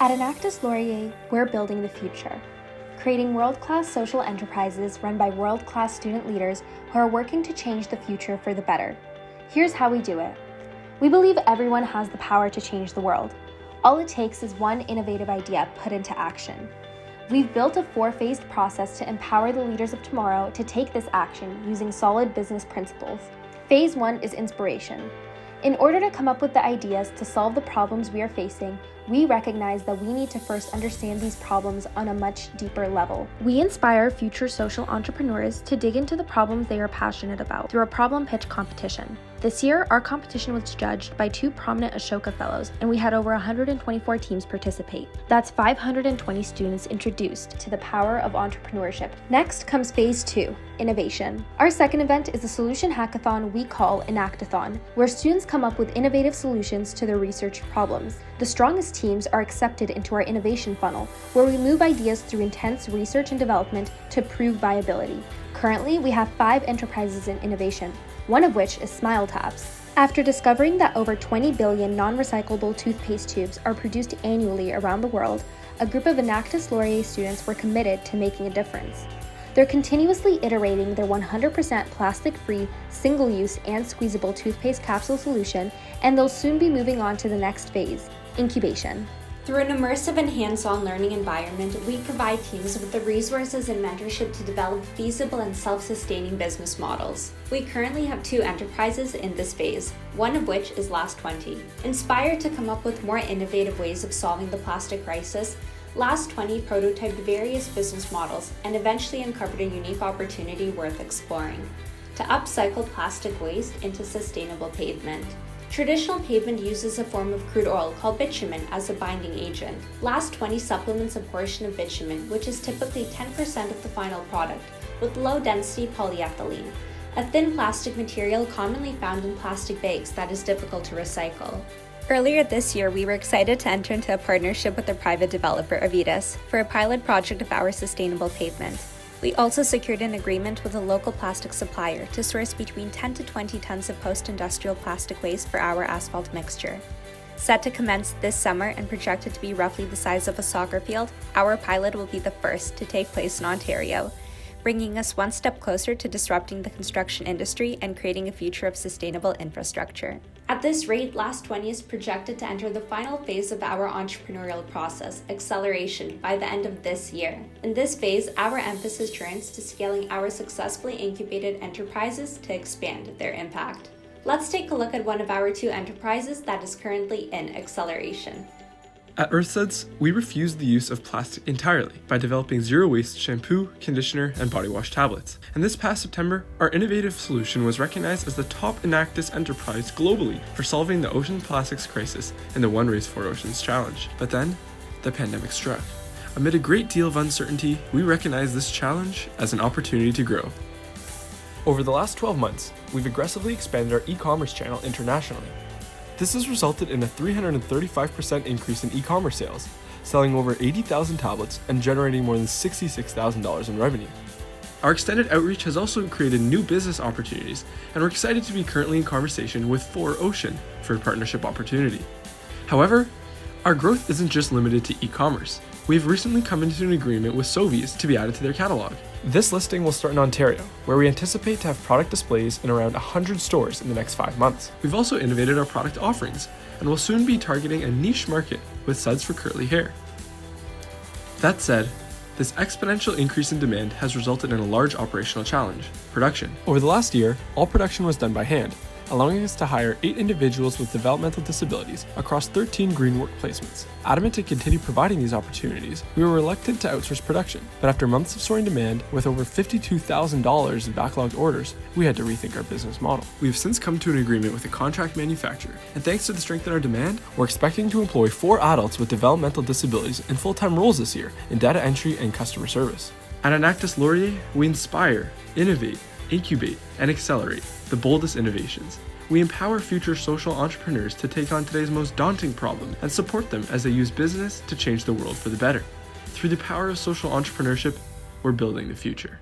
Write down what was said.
At Enactus Laurier, we're building the future, creating world-class social enterprises run by world-class student leaders who are working to change the future for the better. Here's how we do it. We believe everyone has the power to change the world. All it takes is one innovative idea put into action. We've built a 4-phased process to empower the leaders of tomorrow to take this action using solid business principles. Phase 1 is inspiration. In order to come up with the ideas to solve the problems we are facing, we recognize that we need to first understand these problems on a much deeper level. We inspire future social entrepreneurs to dig into the problems they are passionate about through a problem pitch competition. This year, our competition was judged by 2 prominent Ashoka Fellows, and we had over 124 teams participate. That's 520 students introduced to the power of entrepreneurship. Next comes Phase 2, innovation. Our second event is a solution hackathon we call Enactathon, where students come up with innovative solutions to their research problems. The strongest teams are accepted into our innovation funnel, where we move ideas through intense research and development to prove viability. Currently, we have 5 enterprises in innovation, one of which is Smile Tabs. After discovering that over 20 billion non-recyclable toothpaste tubes are produced annually around the world, a group of Enactus Laurier students were committed to making a difference. They're continuously iterating their 100% plastic-free, single-use and squeezable toothpaste capsule solution, and they'll soon be moving on to the next phase, incubation. Through an immersive and hands-on learning environment, we provide teams with the resources and mentorship to develop feasible and self-sustaining business models. We currently have 2 enterprises in this phase, one of which is Last 20. Inspired to come up with more innovative ways of solving the plastic crisis, Last 20 prototyped various business models and eventually uncovered a unique opportunity worth exploring: to upcycle plastic waste into sustainable pavement. Traditional pavement uses a form of crude oil called bitumen as a binding agent. Last 20 supplements a portion of bitumen, which is typically 10% of the final product, with low-density polyethylene, a thin plastic material commonly found in plastic bags that is difficult to recycle. Earlier this year, we were excited to enter into a partnership with the private developer Avitas for a pilot project of our sustainable pavement. We also secured an agreement with a local plastic supplier to source between 10 to 20 tons of post-industrial plastic waste for our asphalt mixture. Set to commence this summer and projected to be roughly the size of a soccer field, our pilot will be the first to take place in Ontario, bringing us one step closer to disrupting the construction industry and creating a future of sustainable infrastructure. At this rate, Last 20 is projected to enter the final phase of our entrepreneurial process, acceleration, by the end of this year. In this phase, our emphasis turns to scaling our successfully incubated enterprises to expand their impact. Let's take a look at one of our 2 enterprises that is currently in acceleration. At EarthSense, we refused the use of plastic entirely by developing zero-waste shampoo, conditioner, and body wash tablets. And this past September, our innovative solution was recognized as the top Enactus enterprise globally for solving the ocean plastics crisis in the One Race for Oceans challenge. But then, the pandemic struck. Amid a great deal of uncertainty, we recognized this challenge as an opportunity to grow. Over the last 12 months, we've aggressively expanded our e-commerce channel internationally. This has resulted in a 335% increase in e-commerce sales, selling over 80,000 tablets and generating more than $66,000 in revenue. Our extended outreach has also created new business opportunities, and we're excited to be currently in conversation with 4Ocean for a partnership opportunity. However, our growth isn't just limited to e-commerce. We've recently come into an agreement with Sobeys to be added to their catalog. This listing will start in Ontario, where we anticipate to have product displays in around 100 stores in the next 5 months. We've also innovated our product offerings, and will soon be targeting a niche market with suds for curly hair. That said, this exponential increase in demand has resulted in a large operational challenge: production. Over the last year, all production was done by hand, allowing us to hire 8 individuals with developmental disabilities across 13 green work placements. Adamant to continue providing these opportunities, we were reluctant to outsource production, but after months of soaring demand with over $52,000 in backlogged orders, we had to rethink our business model. We have since come to an agreement with a contract manufacturer, and thanks to the strength in our demand, we're expecting to employ 4 adults with developmental disabilities in full-time roles this year in data entry and customer service. At Enactus Laurier, we inspire, innovate, incubate, and accelerate the boldest innovations. We empower future social entrepreneurs to take on today's most daunting problem and support them as they use business to change the world for the better. Through the power of social entrepreneurship, we're building the future.